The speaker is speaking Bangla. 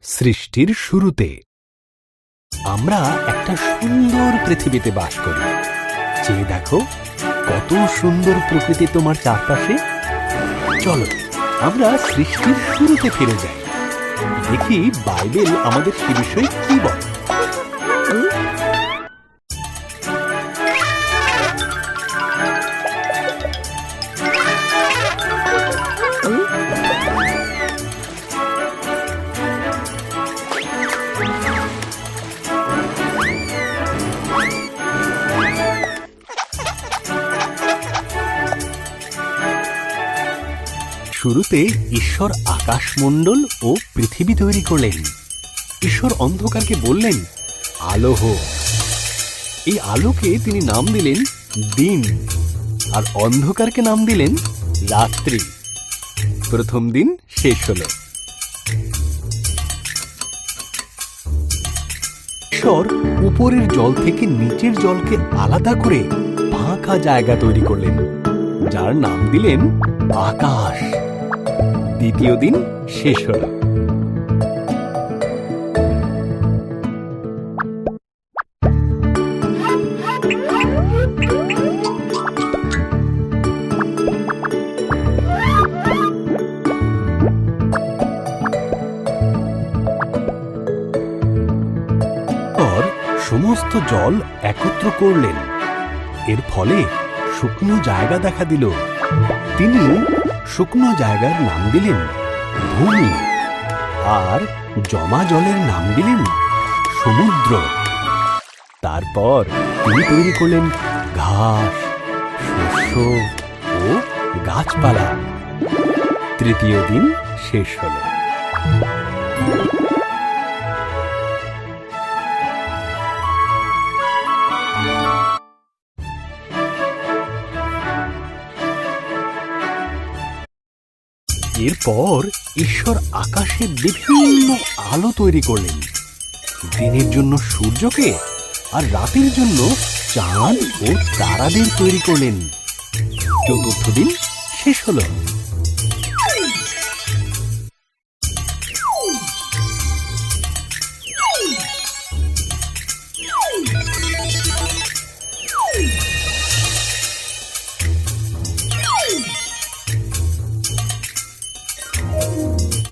সৃষ্টির শুরুতে আমরা একটা সুন্দর পৃথিবীতে বাস করি। চেয়ে দেখো কত সুন্দর প্রকৃতি তোমার চারপাশে। চলো আমরা সৃষ্টির শুরুতে ফিরে যাই, দেখি বাইবেল আমাদের সে বিষয়ে কি বলে। শুরুতে ঈশ্বর আকাশমণ্ডল ও পৃথিবী তৈরি করলেন। ঈশ্বর অন্ধকারকে বললেন, আলো হোক। এই আলোকে তিনি নাম দিলেন দিন, আর অন্ধকারকে নাম দিলেন রাত্রি। প্রথম দিন শেষ হল। ঈশ্বর উপরের জল থেকে নিচের জলকে আলাদা করে ফাঁকা জায়গা তৈরি করলেন, যার নাম দিলেন আকাশ। দ্বিতীয় দিন শেষ হল। সমস্ত জল একত্র করলেন, এর ফলে শুকনো জায়গা দেখা দিল। তিনি শুকনো জায়গার নাম দিলেন ভূমি, আর জমা জলের নাম দিলেন সমুদ্র। তারপর তিনি তৈরি করলেন ঘাস, শস্য ও গাছপালা। তৃতীয় দিন শেষ হল। এরপর ঈশ্বর আকাশে বিভিন্ন আলো তৈরি করলেন, দিনের জন্য সূর্যকে আর রাতের জন্য চাঁদ ও তারাদের তৈরি করলেন। চতুর্থ দিন শেষ হল।